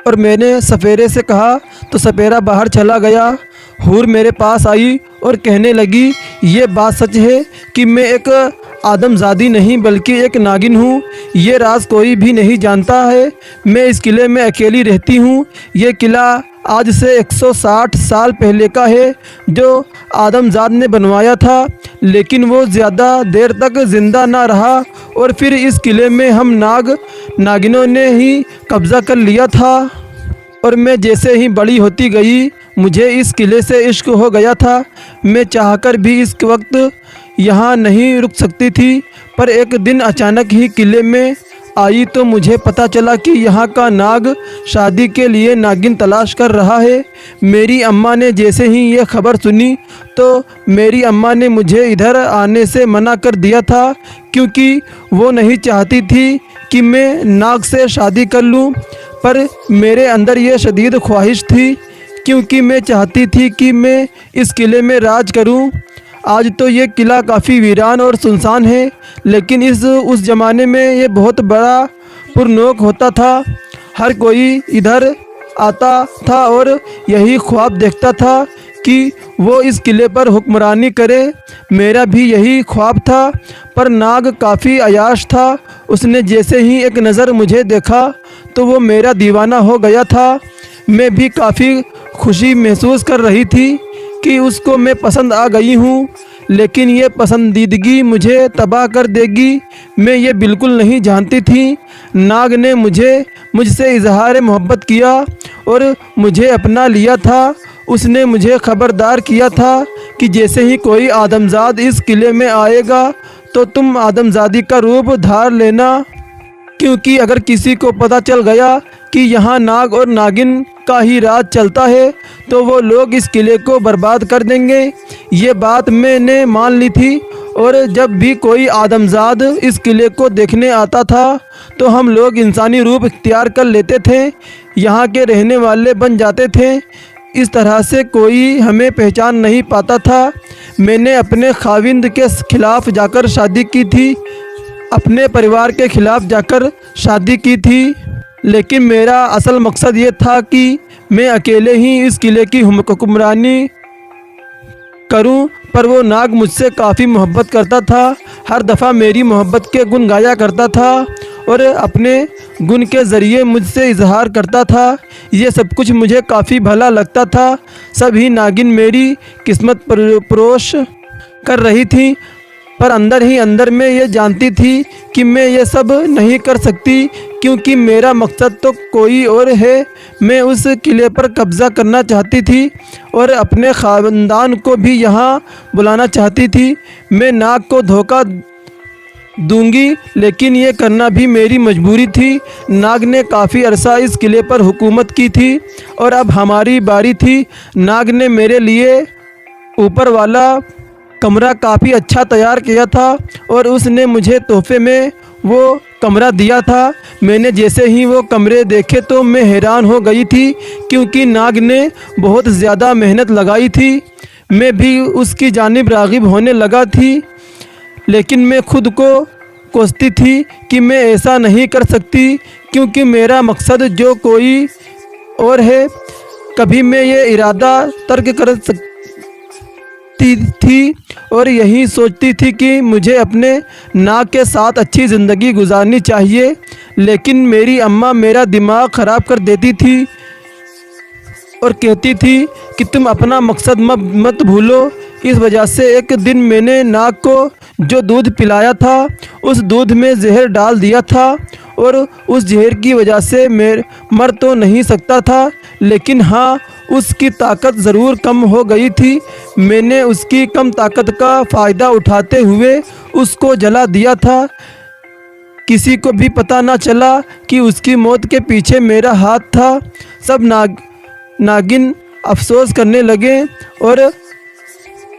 और मैंने सपेरे से कहा तो सपेरा बाहर चला गया। हूर मेरे पास आई और कहने लगी, ये बात सच है कि मैं एक आदमजादी नहीं बल्कि एक नागिन हूँ। ये राज कोई भी नहीं जानता है। मैं इस किले में अकेली रहती हूँ। ये किला आज से 160 साल पहले का है, जो आदमजाद ने बनवाया था, लेकिन वो ज़्यादा देर तक ज़िंदा ना रहा और फिर इस किले में हम नागिनों ने ही कब्ज़ा कर लिया था। और मैं जैसे ही बड़ी होती गई मुझे इस किले से इश्क हो गया था। मैं चाहकर भी इस वक्त यहाँ नहीं रुक सकती थी, पर एक दिन अचानक ही किले में आई तो मुझे पता चला कि यहाँ का नाग शादी के लिए नागिन तलाश कर रहा है। मेरी अम्मा ने जैसे ही ये खबर सुनी तो मेरी अम्मा ने मुझे इधर आने से मना कर दिया था, क्योंकि वो नहीं चाहती थी कि मैं नाग से शादी कर लूँ। पर मेरे अंदर ये शदीद ख्वाहिश थी, क्योंकि मैं चाहती थी कि मैं इस किले में राज करूं। आज तो ये किला काफ़ी वीरान और सुनसान है, लेकिन उस ज़माने में ये बहुत बड़ा पुरनोक होता था। हर कोई इधर आता था और यही ख्वाब देखता था कि वो इस किले पर हुक्मरानी करे। मेरा भी यही ख्वाब था, पर नाग काफ़ी अयाश था। उसने जैसे ही एक नज़र मुझे देखा तो वो मेरा दीवाना हो गया था। मैं भी काफ़ी खुशी महसूस कर रही थी कि उसको मैं पसंद आ गई हूँ, लेकिन ये पसंदीदगी मुझे तबाह कर देगी मैं ये बिल्कुल नहीं जानती थी। नाग ने मुझसे इजहार मोहब्बत किया और मुझे अपना लिया था। उसने मुझे खबरदार किया था कि जैसे ही कोई आदमजाद इस किले में आएगा तो तुम आदमजादी का रूप धार लेना, क्योंकि अगर किसी को पता चल गया कि यहाँ नाग और नागिन का ही राज चलता है तो वो लोग इस किले को बर्बाद कर देंगे। ये बात मैंने मान ली थी और जब भी कोई आदमजाद इस किले को देखने आता था तो हम लोग इंसानी रूप इख्तियार कर लेते थे, यहाँ के रहने वाले बन जाते थे। इस तरह से कोई हमें पहचान नहीं पाता था। मैंने अपने खाविंद के खिलाफ जाकर शादी की थी, अपने परिवार के खिलाफ जाकर शादी की थी, लेकिन मेरा असल मकसद ये था कि मैं अकेले ही इस किले की हुक्मरानी करूं। पर वो नाग मुझसे काफ़ी मोहब्बत करता था। हर दफ़ा मेरी मोहब्बत के गुण गाया करता था और अपने गुण के ज़रिए मुझसे इजहार करता था। ये सब कुछ मुझे काफ़ी भला लगता था। सभी नागिन मेरी किस्मत परोश कर रही थी, पर अंदर ही अंदर मैं ये जानती थी कि मैं ये सब नहीं कर सकती, क्योंकि मेरा मकसद तो कोई और है। मैं उस किले पर कब्ज़ा करना चाहती थी और अपने ख़ानदान को भी यहाँ बुलाना चाहती थी। मैं नाग को धोखा दूंगी, लेकिन ये करना भी मेरी मजबूरी थी। नाग ने काफ़ी अरसा इस किले पर हुकूमत की थी और अब हमारी बारी थी। नाग ने मेरे लिए ऊपर वाला कमरा काफ़ी अच्छा तैयार किया था और उसने मुझे तोहफे में वो कमरा दिया था। मैंने जैसे ही वो कमरे देखे तो मैं हैरान हो गई थी, क्योंकि नाग ने बहुत ज़्यादा मेहनत लगाई थी। मैं भी उसकी जानिब राग़िब होने लगा थी, लेकिन मैं खुद को कोसती थी कि मैं ऐसा नहीं कर सकती, क्योंकि मेरा मकसद जो कोई और है। कभी मैं ये इरादा तर्क कर सकती थी और यही सोचती थी कि मुझे अपने नाग के साथ अच्छी ज़िंदगी गुजारनी चाहिए, लेकिन मेरी अम्मा मेरा दिमाग ख़राब कर देती थी और कहती थी कि तुम अपना मकसद मत भूलो। इस वजह से एक दिन मैंने नाग को जो दूध पिलाया था उस दूध में जहर डाल दिया था और उस जहर की वजह से मर तो नहीं सकता था, लेकिन हाँ, उसकी ताकत ज़रूर कम हो गई थी। मैंने उसकी कम ताकत का फ़ायदा उठाते हुए उसको जला दिया था। किसी को भी पता ना चला कि उसकी मौत के पीछे मेरा हाथ था। सब नागिन अफसोस करने लगे और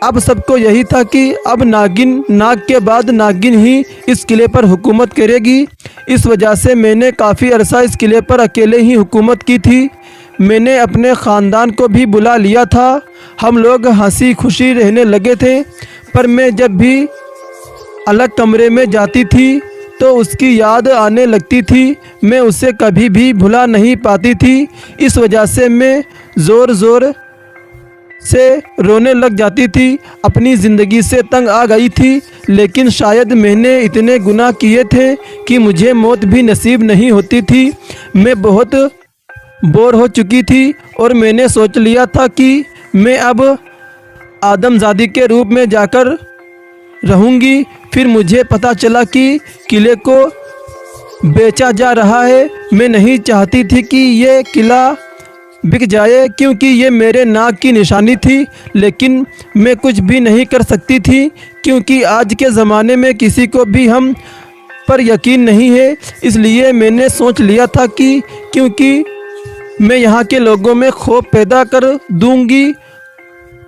अब सबको यही था कि अब नाग के बाद नागिन ही इस किले पर हुकूमत करेगी। इस वजह से मैंने काफ़ी अरसा इस किले पर अकेले ही हुकूमत की थी। मैंने अपने ख़ानदान को भी बुला लिया था। हम लोग हंसी खुशी रहने लगे थे, पर मैं जब भी अलग कमरे में जाती थी तो उसकी याद आने लगती थी। मैं उसे कभी भी भुला नहीं पाती थी। इस वजह से मैं ज़ोर ज़ोर से रोने लग जाती थी। अपनी ज़िंदगी से तंग आ गई थी, लेकिन शायद मैंने इतने गुनाह किए थे कि मुझे मौत भी नसीब नहीं होती थी। मैं बहुत बोर हो चुकी थी और मैंने सोच लिया था कि मैं अब आदमजादी के रूप में जाकर रहूँगी। फिर मुझे पता चला कि किले को बेचा जा रहा है। मैं नहीं चाहती थी कि ये किला बिक जाए, क्योंकि ये मेरे नाक की निशानी थी, लेकिन मैं कुछ भी नहीं कर सकती थी, क्योंकि आज के ज़माने में किसी को भी हम पर यकीन नहीं है। इसलिए मैंने सोच लिया था कि क्योंकि मैं यहाँ के लोगों में खौफ पैदा कर दूँगी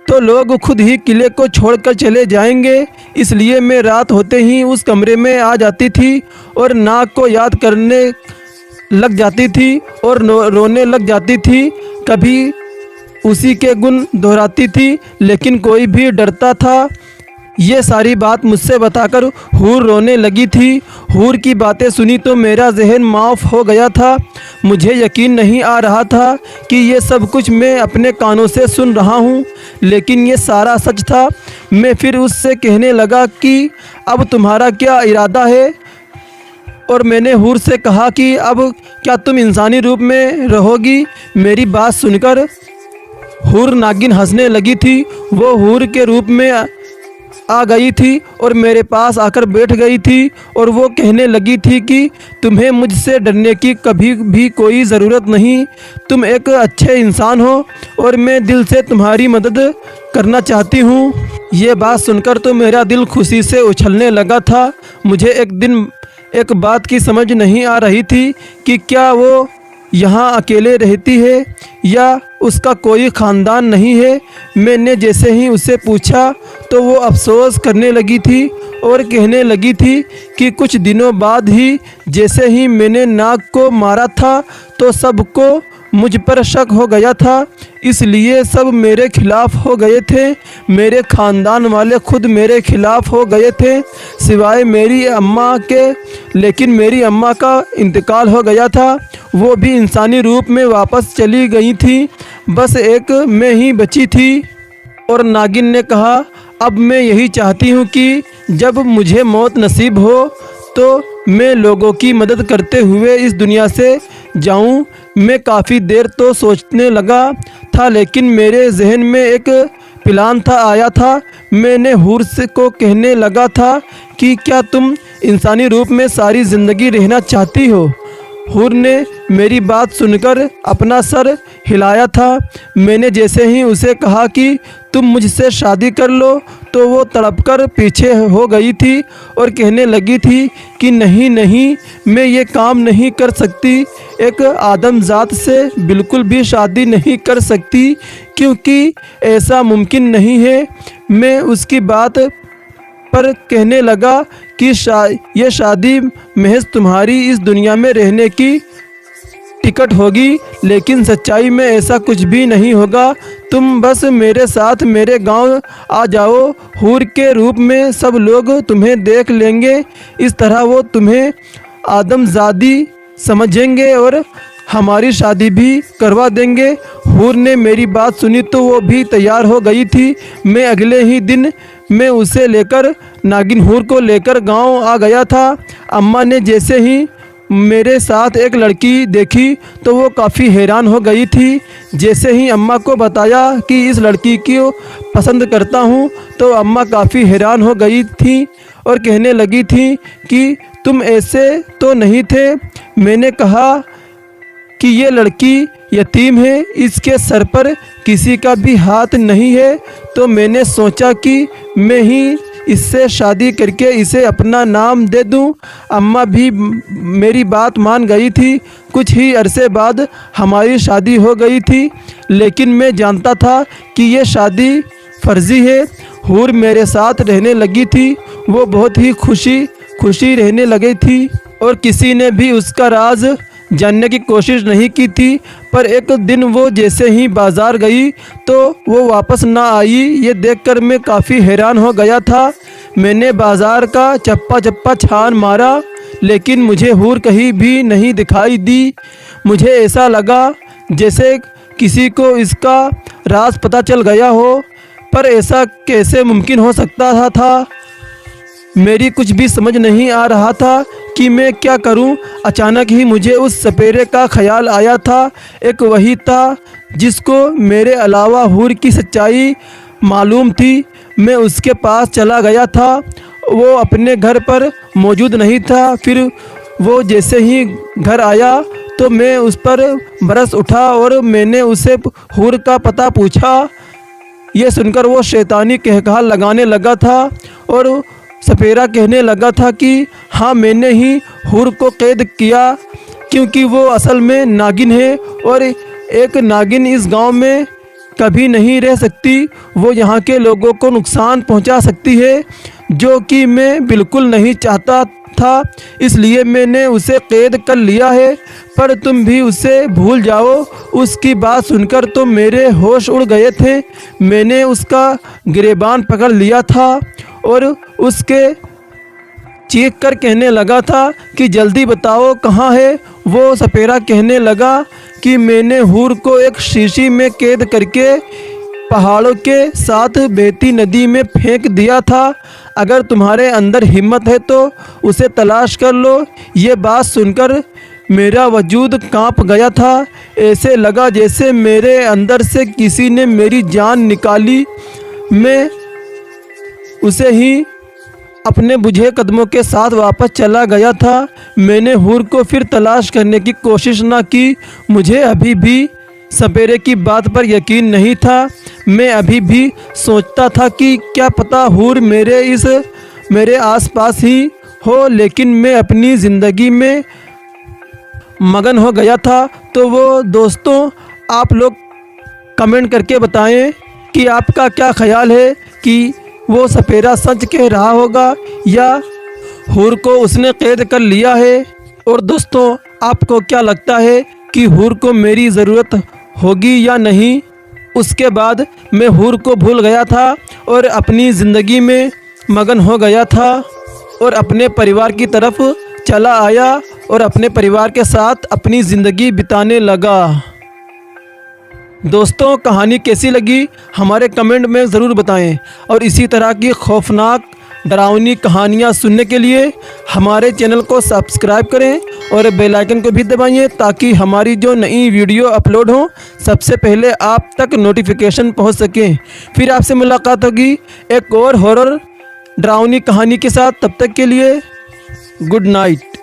तो लोग खुद ही किले को छोड़कर चले जाएंगे। इसलिए मैं रात होते ही उस कमरे में आ जाती थी और नाग को याद करने लग जाती थी और रोने लग जाती थी। कभी उसी के गुण दोहराती थी, लेकिन कोई भी डरता था। ये सारी बात मुझसे बताकर हूर रोने लगी थी। हूर की बातें सुनी तो मेरा जहन माफ हो गया था। मुझे यकीन नहीं आ रहा था कि ये सब कुछ मैं अपने कानों से सुन रहा हूँ, लेकिन ये सारा सच था। मैं फिर उससे कहने लगा कि अब तुम्हारा क्या इरादा है, और मैंने हूर से कहा कि अब क्या तुम इंसानी रूप में रहोगी। मेरी बात सुनकर हूर नागिन हंसने लगी थी। वो हूर के रूप में आ गई थी और मेरे पास आकर बैठ गई थी, और वो कहने लगी थी कि तुम्हें मुझसे डरने की कभी भी कोई ज़रूरत नहीं। तुम एक अच्छे इंसान हो और मैं दिल से तुम्हारी मदद करना चाहती हूँ। ये बात सुनकर तो मेरा दिल खुशी से उछलने लगा था। मुझे एक दिन एक बात की समझ नहीं आ रही थी कि क्या वो यहाँ अकेले रहती है या उसका कोई ख़ानदान नहीं है। मैंने जैसे ही उसे पूछा तो वो अफसोस करने लगी थी और कहने लगी थी कि कुछ दिनों बाद ही जैसे ही मैंने नाग को मारा था तो सबको मुझ पर शक हो गया था, इसलिए सब मेरे खिलाफ़ हो गए थे। मेरे ख़ानदान वाले खुद मेरे खिलाफ़ हो गए थे, सिवाय मेरी अम्मा के। लेकिन मेरी अम्मा का इंतकाल हो गया था। वो भी इंसानी रूप में वापस चली गई थी। बस एक मैं ही बची थी। और नागिन ने कहा, अब मैं यही चाहती हूँ कि जब मुझे मौत नसीब हो तो मैं लोगों की मदद करते हुए इस दुनिया से जाऊं। मैं काफ़ी देर तो सोचने लगा था, लेकिन मेरे जहन में एक प्लान आया था। मैंने हूर से को कहने लगा था कि क्या तुम इंसानी रूप में सारी ज़िंदगी रहना चाहती हो। हूर ने मेरी बात सुनकर अपना सर हिलाया था। मैंने जैसे ही उसे कहा कि तुम मुझसे शादी कर लो तो वो तड़पकर पीछे हो गई थी और कहने लगी थी कि नहीं नहीं, मैं ये काम नहीं कर सकती। एक आदमजात से बिल्कुल भी शादी नहीं कर सकती, क्योंकि ऐसा मुमकिन नहीं है। मैं उसकी बात पर कहने लगा कि ये शादी महज तुम्हारी इस दुनिया में रहने की टिकट होगी, लेकिन सच्चाई में ऐसा कुछ भी नहीं होगा। तुम बस मेरे साथ मेरे गांव आ जाओ। हूर के रूप में सब लोग तुम्हें देख लेंगे। इस तरह वो तुम्हें आदमजादी समझेंगे और हमारी शादी भी करवा देंगे। हूर ने मेरी बात सुनी तो वो भी तैयार हो गई थी। मैं अगले ही दिन मैं उसे लेकर नागिन हूर को लेकर गांव आ गया था। अम्मा ने जैसे ही मेरे साथ एक लड़की देखी तो वो काफ़ी हैरान हो गई थी। जैसे ही अम्मा को बताया कि इस लड़की को पसंद करता हूँ तो अम्मा काफ़ी हैरान हो गई थी और कहने लगी थी कि तुम ऐसे तो नहीं थे। मैंने कहा कि ये लड़की यतीम है, इसके सर पर किसी का भी हाथ नहीं है, तो मैंने सोचा कि मैं ही इससे शादी करके इसे अपना नाम दे दूं। अम्मा भी मेरी बात मान गई थी। कुछ ही अरसे बाद हमारी शादी हो गई थी, लेकिन मैं जानता था कि ये शादी फर्जी है। हूर मेरे साथ रहने लगी थी। वो बहुत ही खुशी रहने लगी थी और किसी ने भी उसका राज जानने की कोशिश नहीं की थी। पर एक दिन वो जैसे ही बाज़ार गई तो वो वापस ना आई। ये देखकर मैं काफ़ी हैरान हो गया था। मैंने बाज़ार का चप्पा छान मारा, लेकिन मुझे हूर कहीं भी नहीं दिखाई दी। मुझे ऐसा लगा जैसे किसी को इसका राज पता चल गया हो, पर ऐसा कैसे मुमकिन हो सकता था। मेरी कुछ भी समझ नहीं आ रहा था कि मैं क्या करूं। अचानक ही मुझे उस सपेरे का ख्याल आया था। एक वही था जिसको मेरे अलावा हूर की सच्चाई मालूम थी। मैं उसके पास चला गया था। वो अपने घर पर मौजूद नहीं था। फिर वो जैसे ही घर आया तो मैं उस पर बरस उठा और मैंने उसे हूर का पता पूछा। ये सुनकर वो शैतानी कहकहा लगाने लगा था और सपेरा कहने लगा था कि हाँ, मैंने ही हूर को कैद किया, क्योंकि वो असल में नागिन है और एक नागिन इस गांव में कभी नहीं रह सकती। वो यहाँ के लोगों को नुकसान पहुँचा सकती है, जो कि मैं बिल्कुल नहीं चाहता था। इसलिए मैंने उसे कैद कर लिया है। पर तुम भी उसे भूल जाओ। उसकी बात सुनकर तो मेरे होश उड़ गए थे। मैंने उसका गिरेबान पकड़ लिया था और उसके चीख कर कहने लगा था कि जल्दी बताओ कहाँ है। वो सपेरा कहने लगा कि मैंने हूर को एक शीशी में कैद करके पहाड़ों के साथ बहती नदी में फेंक दिया था। अगर तुम्हारे अंदर हिम्मत है तो उसे तलाश कर लो। ये बात सुनकर मेरा वजूद कांप गया था। ऐसे लगा जैसे मेरे अंदर से किसी ने मेरी जान निकाली। मैं उसे ही अपने बुझे कदमों के साथ वापस चला गया था। मैंने हूर को फिर तलाश करने की कोशिश ना की। मुझे अभी भी सपेरे की बात पर यकीन नहीं था। मैं अभी भी सोचता था कि क्या पता हूर मेरे आसपास ही हो, लेकिन मैं अपनी ज़िंदगी में मगन हो गया था। तो वो दोस्तों, आप लोग कमेंट करके बताएं कि आपका क्या ख्याल है कि वो सपेरा सच कह रहा होगा या हूर को उसने कैद कर लिया है। और दोस्तों, आपको क्या लगता है कि हूर को मेरी ज़रूरत होगी या नहीं। उसके बाद मैं हूर को भूल गया था और अपनी ज़िंदगी में मगन हो गया था और अपने परिवार की तरफ चला आया और अपने परिवार के साथ अपनी ज़िंदगी बिताने लगा। दोस्तों, कहानी कैसी लगी हमारे कमेंट में ज़रूर बताएं और इसी तरह की खौफनाक डरावनी कहानियाँ सुनने के लिए हमारे चैनल को सब्सक्राइब करें और बेल आइकन को भी दबाइए, ताकि हमारी जो नई वीडियो अपलोड हो सबसे पहले आप तक नोटिफिकेशन पहुंच सके। फिर आपसे मुलाकात होगी एक और हॉरर डरावनी कहानी के साथ। तब तक के लिए गुड नाइट।